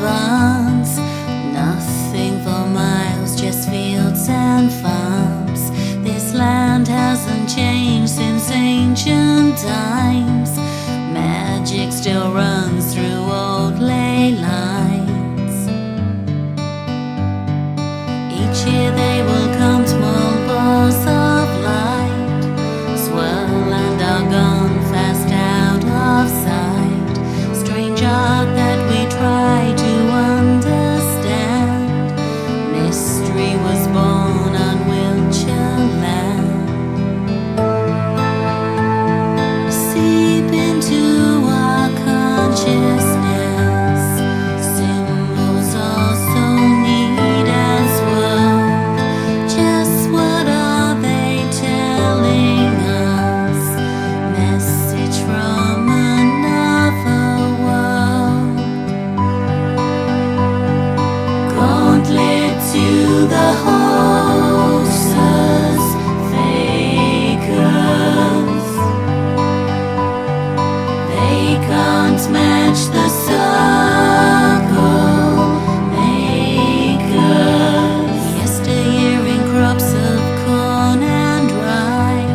barns, nothing for miles, just fields and farms. This land hasn't changed since ancient times. Magic still runs through old ley lines. Each year they will come, small balls of light, swirl and are gone fast out of sight. Strange art that we try to understand. Mystery was born on Wiltshire land. Seep into our consciousness. Symbols also need as well. Just what are they telling us? Message from another world. Gauntlet to the horses, fakers. They can't match the circle makers. Yesteryear in crops of corn and rye,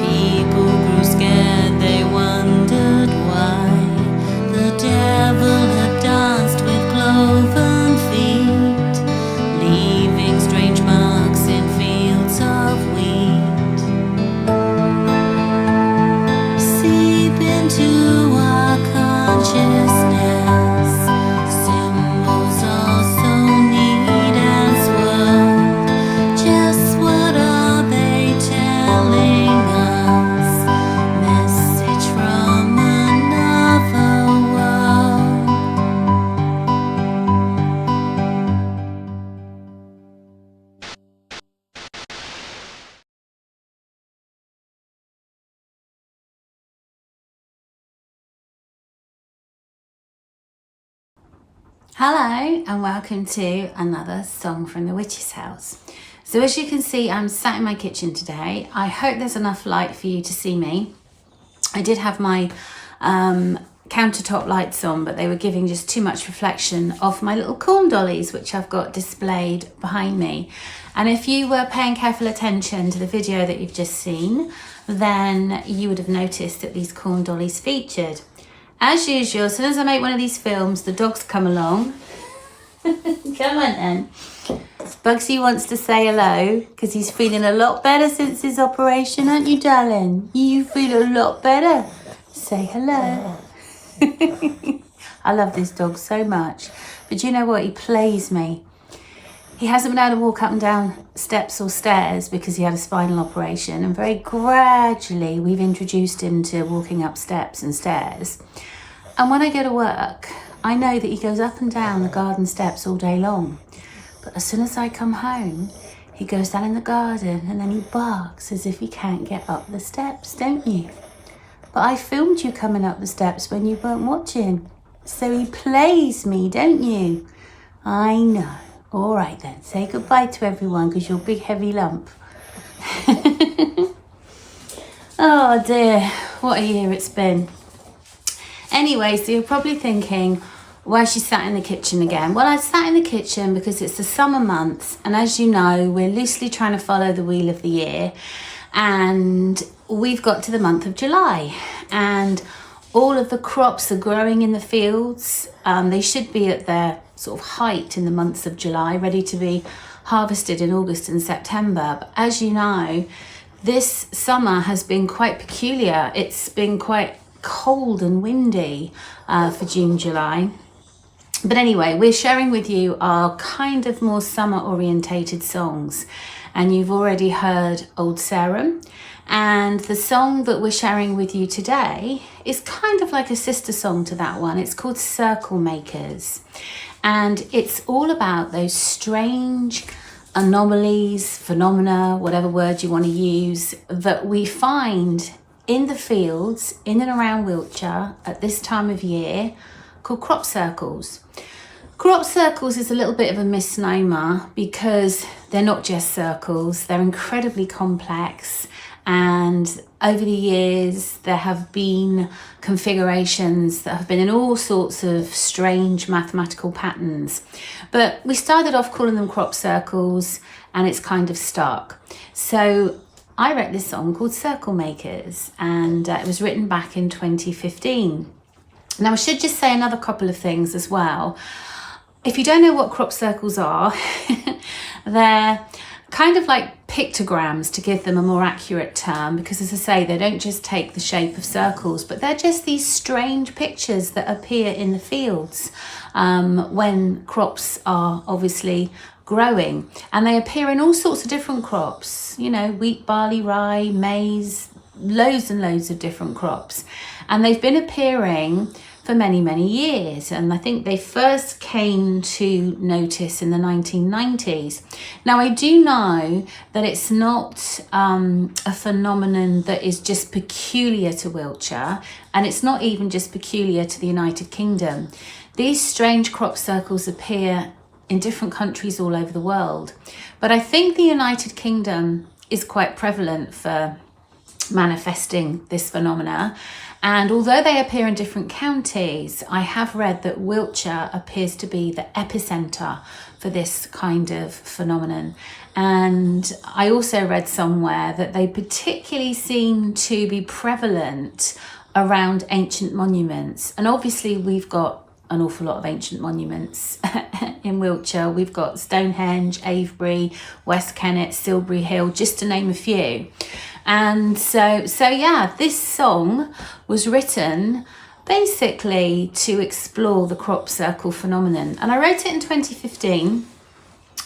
people grew scared, they wondered why. The devil had danced with cloven feet, leaving strange marks in fields of wheat. Seep into our consciousness. Symbols also need as well. Just what are they telling us? Message from another world. Hello and welcome to another song from the witch's house. So as you can see, I'm sat in my kitchen today. I hope there's enough light for you to see me. I did have my countertop lights on, but they were giving just too much reflection of my little corn dollies, which I've got displayed behind me. And if you were paying careful attention to the video that you've just seen, then you would have noticed that these corn dollies featured. As usual, as soon as I make one of these films, the dogs come along. Come on then. Bugsy wants to say hello because he's feeling a lot better since his operation, aren't you, darling? You feel a lot better. Say hello. I love this dog so much. But you know what? He plays me. He hasn't been able to walk up and down steps or stairs because he had a spinal operation, and very gradually we've introduced him to walking up steps and stairs. And when I go to work, I know that he goes up and down the garden steps all day long. But as soon as I come home, he goes down in the garden and then he barks as if he can't get up the steps, don't you? But I filmed you coming up the steps when you weren't watching. So he plays me, don't you? I know. All right then, say goodbye to everyone because you're a big heavy lump. Oh dear, what a year it's been. Anyway, so you're probably thinking, why she sat in the kitchen again? Well, I sat in the kitchen because it's the summer months, and as you know, we're loosely trying to follow the wheel of the year, and we've got to the month of July, and all of the crops are growing in the fields. They should be at their sort of height in the months of July, ready to be harvested in August and September. But as you know, this summer has been quite peculiar. It's been quite cold and windy for June, July. But anyway, we're sharing with you our kind of more summer orientated songs. And you've already heard Old Sarum. And the song that we're sharing with you today is kind of like a sister song to that one. It's called Circlemakers. And it's all about those strange anomalies, phenomena, whatever word you want to use, that we find in the fields in and around Wiltshire at this time of year, called crop circles. Crop circles is a little bit of a misnomer because they're not just circles, they're incredibly complex And over the years, there have been configurations that have been in all sorts of strange mathematical patterns. But we started off calling them crop circles, and it's kind of stuck. So I wrote this song called Circlemakers, and it was written back in 2015. Now, I should just say another couple of things as well. If you don't know what crop circles are, they're kind of like pictograms, to give them a more accurate term, because as I say, they don't just take the shape of circles, but they're just these strange pictures that appear in the fields when crops are obviously growing. And they appear in all sorts of different crops, you know, wheat, barley, rye, maize, loads and loads of different crops. And they've been appearing for many, many years. And I think they first came to notice in the 1990s. Now, I do know that it's not a phenomenon that is just peculiar to Wiltshire, and it's not even just peculiar to the United Kingdom. These strange crop circles appear in different countries all over the world. But I think the United Kingdom is quite prevalent for manifesting this phenomena. And although they appear in different counties, I have read that Wiltshire appears to be the epicentre for this kind of phenomenon. And I also read somewhere that they particularly seem to be prevalent around ancient monuments. And obviously we've got an awful lot of ancient monuments in Wiltshire. We've got Stonehenge, Avebury, West Kennet, Silbury Hill, just to name a few. And so yeah, this song was written basically to explore the crop circle phenomenon. And I wrote it in 2015.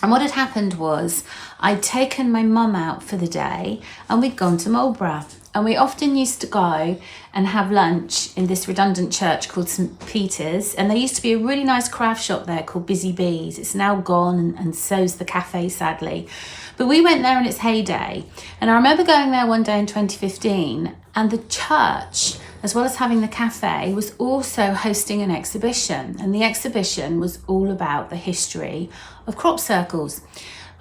And what had happened was I'd taken my mum out for the day and we'd gone to Marlborough. And we often used to go and have lunch in this redundant church called St. Peter's. And there used to be a really nice craft shop there called Busy Bees. It's now gone, and so's the cafe, sadly. But we went there in its heyday. And I remember going there one day in 2015, and the church, as well as having the cafe, was also hosting an exhibition. And the exhibition was all about the history of crop circles.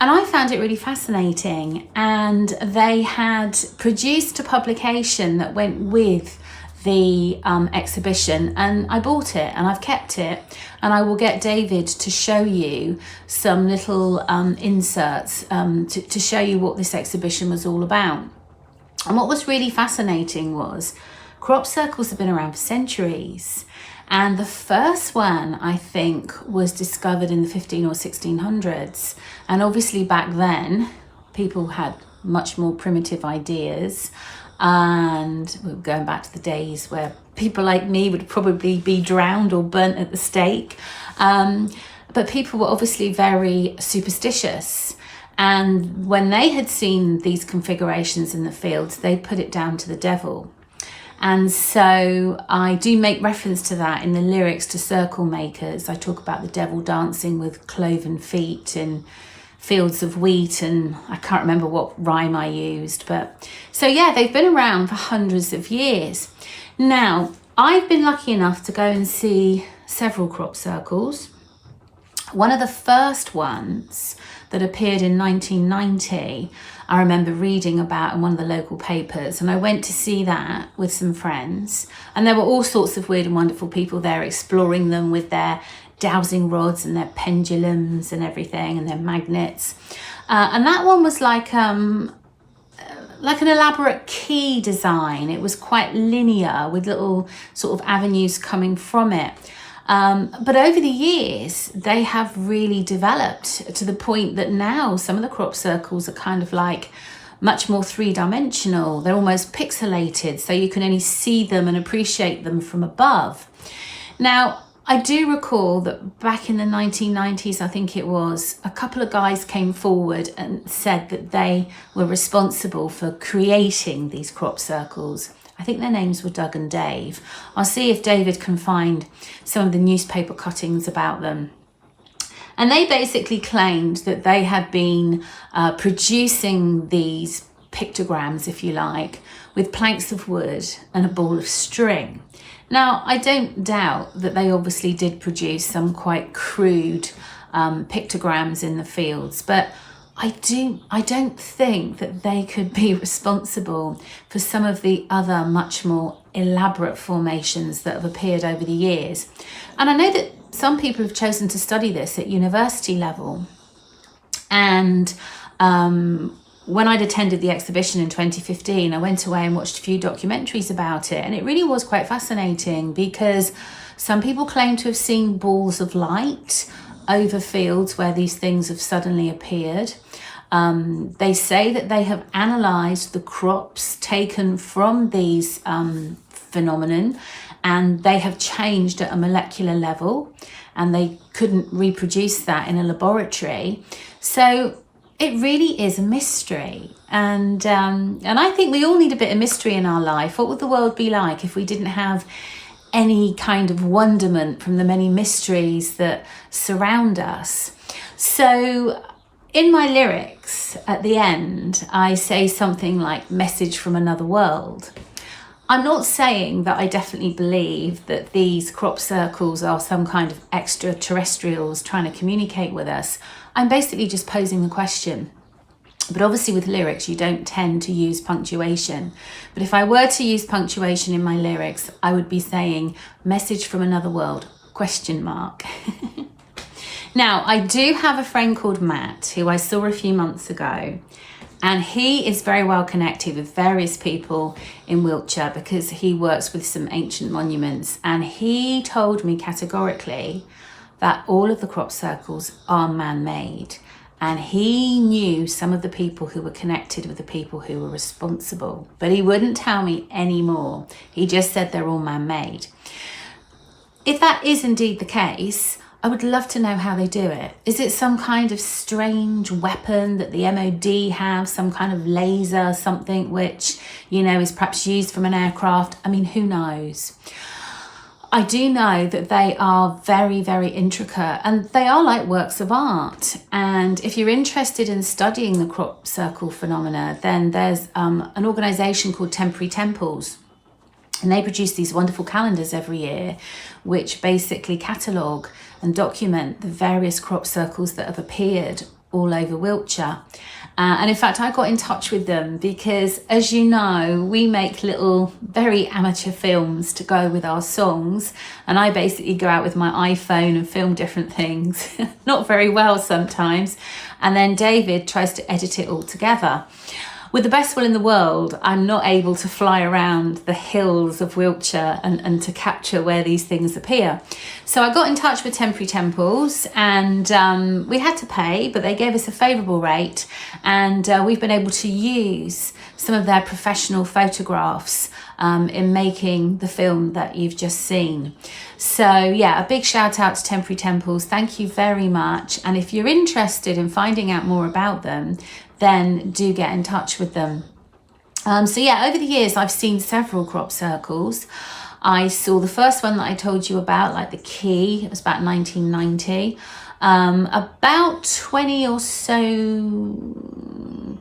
And I found it really fascinating. And they had produced a publication that went with the exhibition, and I bought it and I've kept it, and I will get David to show you some little inserts to show you what this exhibition was all about. And what was really fascinating was crop circles have been around for centuries. And the first one, I think, was discovered in the 15 or 1600s. And obviously back then, people had much more primitive ideas. And we're going back to the days where people like me would probably be drowned or burnt at the stake. But people were obviously very superstitious. And when they had seen these configurations in the fields, they put it down to the devil. And so I do make reference to that in the lyrics to Circlemakers. I talk about the devil dancing with cloven feet in fields of wheat, and I can't remember what rhyme I used. But so yeah, they've been around for hundreds of years. Now, I've been lucky enough to go and see several crop circles. One of the first ones that appeared in 1990, I remember reading about in one of the local papers, and I went to see that with some friends, and there were all sorts of weird and wonderful people there exploring them with their dowsing rods and their pendulums and everything and their magnets. And that one was like an elaborate key design. It was quite linear with little sort of avenues coming from it. But over the years, they have really developed to the point that now some of the crop circles are kind of like much more three-dimensional. They're almost pixelated, so you can only see them and appreciate them from above. Now, I do recall that back in the 1990s, I think it was, a couple of guys came forward and said that they were responsible for creating these crop circles. I think their names were Doug and Dave. I'll see if David can find some of the newspaper cuttings about them. And they basically claimed that they had been producing these pictograms, if you like, with planks of wood and a ball of string. Now, I don't doubt that they obviously did produce some quite crude pictograms in the fields, but I don't think that they could be responsible for some of the other much more elaborate formations that have appeared over the years. And I know that some people have chosen to study this at university level. And when I'd attended the exhibition in 2015, I went away and watched a few documentaries about it. And it really was quite fascinating, because some people claim to have seen balls of light over fields where these things have suddenly appeared. They say that they have analysed the crops taken from these phenomenon, and they have changed at a molecular level, and they couldn't reproduce that in a laboratory. So it really is a mystery. And I think we all need a bit of mystery in our life. What would the world be like if we didn't have any kind of wonderment from the many mysteries that surround us? So in my lyrics at the end, I say something like "message from another world." I'm not saying that I definitely believe that these crop circles are some kind of extraterrestrials trying to communicate with us. I'm basically just posing the question. But obviously with lyrics, you don't tend to use punctuation. But if I were to use punctuation in my lyrics, I would be saying "message from another world, question mark." Now, I do have a friend called Matt, who I saw a few months ago, and he is very well connected with various people in Wiltshire because he works with some ancient monuments. And he told me categorically that all of the crop circles are man-made. And he knew some of the people who were connected with the people who were responsible, but he wouldn't tell me any more. He just said they're all man-made. If that is indeed the case, I would love to know how they do it. Is it some kind of strange weapon that the MOD have, some kind of laser, something which, you know, is perhaps used from an aircraft? I mean, who knows? I do know that they are very, very intricate, and they are like works of art. And if you're interested in studying the crop circle phenomena, then there's an organisation called Temporary Temples. And they produce these wonderful calendars every year, which basically catalogue and document the various crop circles that have appeared all over Wiltshire. And in fact, I got in touch with them because, as you know, we make little, very amateur films to go with our songs. And I basically go out with my iPhone and film different things, not very well sometimes. And then David tries to edit it all together. With the best will in the world, I'm not able to fly around the hills of Wiltshire and to capture where these things appear. So I got in touch with Temporary Temples, and we had to pay, but they gave us a favourable rate, and we've been able to use some of their professional photographs in making the film that you've just seen. So yeah, a big shout out to Temporary Temples. Thank you very much. And if you're interested in finding out more about them, then do get in touch with them. So yeah, over the years, I've seen several crop circles. I saw the first one that I told you about, like the key. It was about 1990. About 20 or so,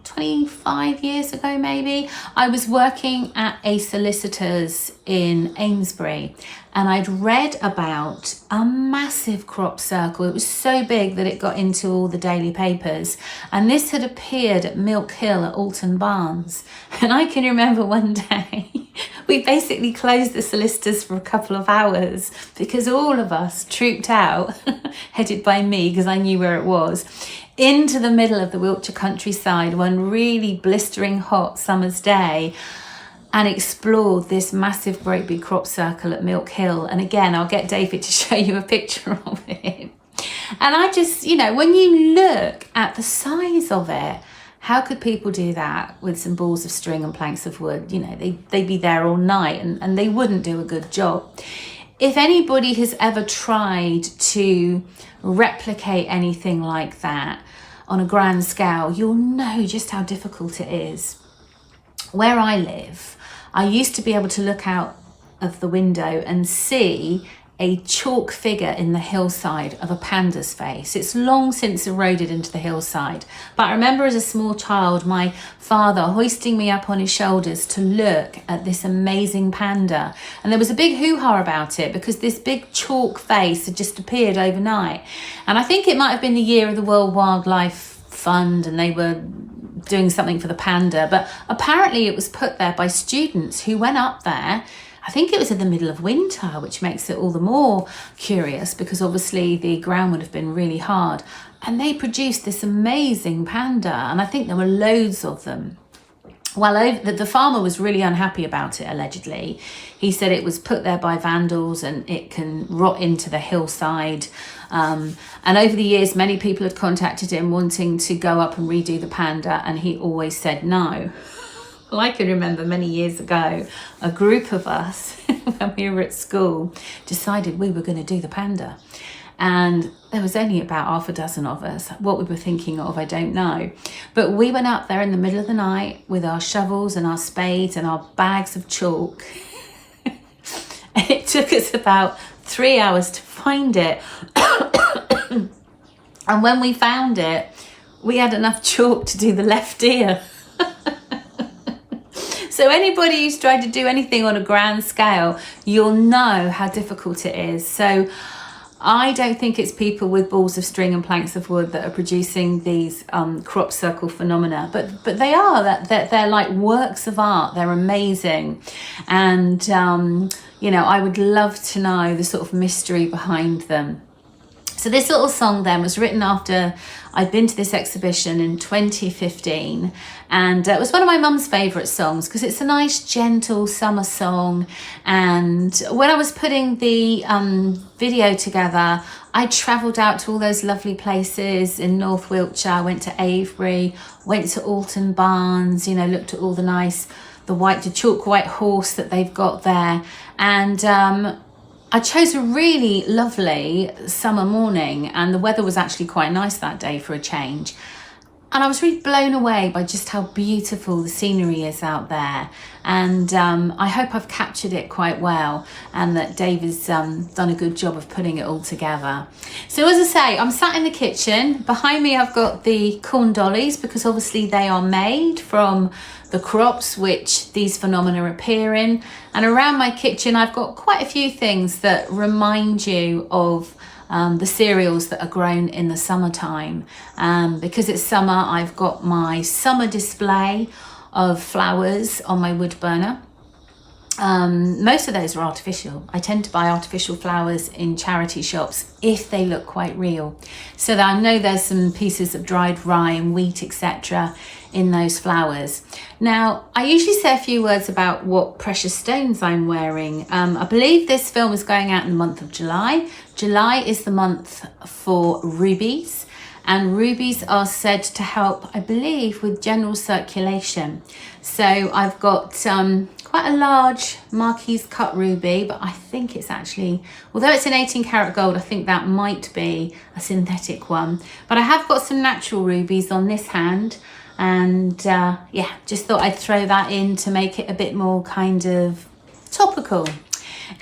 25 years ago maybe, I was working at a solicitor's in Amesbury, and I'd read about a massive crop circle. It was so big that it got into all the daily papers, and this had appeared at Milk Hill at Alton Barnes. And I can remember one day we basically closed the solicitors for a couple of hours because all of us trooped out, headed by me because I knew where it was, into the middle of the Wiltshire countryside one really blistering hot summer's day, and explored this massive great big crop circle at Milk Hill. And again, I'll get David to show you a picture of it. And I just, you know, when you look at the size of it, how could people do that with some balls of string and planks of wood? You know, they'd be there all night and they wouldn't do a good job. If anybody has ever tried to replicate anything like that on a grand scale, you'll know just how difficult it is. Where I live, I used to be able to look out of the window and see a chalk figure in the hillside of a panda's face. It's long since eroded into the hillside, but I remember as a small child my father hoisting me up on his shoulders to look at this amazing panda, and there was a big hoo-ha about it because this big chalk face had just appeared overnight. And I think it might have been the year of the World Wildlife fund and they were doing something for the panda, but apparently it was put there by students who went up there. I think it was in the middle of winter, which makes it all the more curious because obviously the ground would have been really hard, and they produced this amazing panda, and I think there were loads of them. Well, the farmer was really unhappy about it, allegedly. He said it was put there by vandals and it can rot into the hillside. And over the years, many people had contacted him wanting to go up and redo the panda, and he always said no. Well, I can remember many years ago, a group of us, when we were at school, decided we were going to do the panda. And there was only about half a dozen of us. What we were thinking of, I don't know. But we went up there in the middle of the night with our shovels and our spades and our bags of chalk. And it took us about 3 hours to find it. And when we found it, we had enough chalk to do the left ear. So anybody who's tried to do anything on a grand scale, you'll know how difficult it is. So I don't think it's people with balls of string and planks of wood that are producing these crop circle phenomena, but they are, they're like works of art. They're amazing. And, you know, I would love to know the sort of mystery behind them. So this little song then was written after I'd been to this exhibition in 2015, and it was one of my mum's favourite songs because it's a nice gentle summer song. And when I was putting the video together, I travelled out to all those lovely places in North Wiltshire, went to Avebury, went to Alton Barnes, you know, looked at all the chalk white horse that they've got there. And I chose a really lovely summer morning, and the weather was actually quite nice that day for a change. And I was really blown away by just how beautiful the scenery is out there. And I hope I've captured it quite well, and that Dave has done a good job of putting it all together. So as I say, I'm sat in the kitchen. Behind me I've got the corn dollies, because obviously they are made from the crops which these phenomena appear in. And around my kitchen I've got quite a few things that remind you of the cereals that are grown in the summertime. Because it's summer, I've got my summer display of flowers on my wood burner. Most of those are artificial. I tend to buy artificial flowers in charity shops if they look quite real. So that I know there's some pieces of dried rye and wheat, etc. in those flowers. Now, I usually say a few words about what precious stones I'm wearing. I believe this film is going out in the month of July. July is the month for rubies, and rubies are said to help, I believe, with general circulation. So I've got quite a large Marquise cut ruby, but I think it's actually, although it's an 18 karat gold, I think that might be a synthetic one. But I have got some natural rubies on this hand, and yeah, just thought I'd throw that in to make it a bit more kind of topical.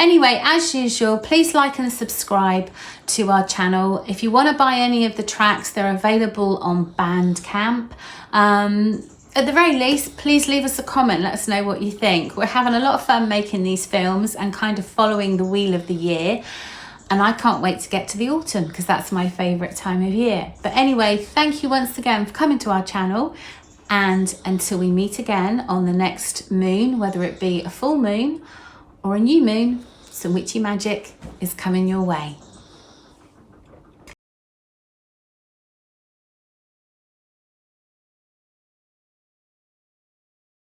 Anyway, as usual, please like and subscribe to our channel. If you want to buy any of the tracks, they're available on Bandcamp. At the very least, please leave us a comment. Let us know what you think. We're having a lot of fun making these films and kind of following the wheel of the year. And I can't wait to get to the autumn, because that's my favourite time of year. But anyway, thank you once again for coming to our channel. And until we meet again on the next moon, whether it be a full moon or a new moon, some witchy magic is coming your way.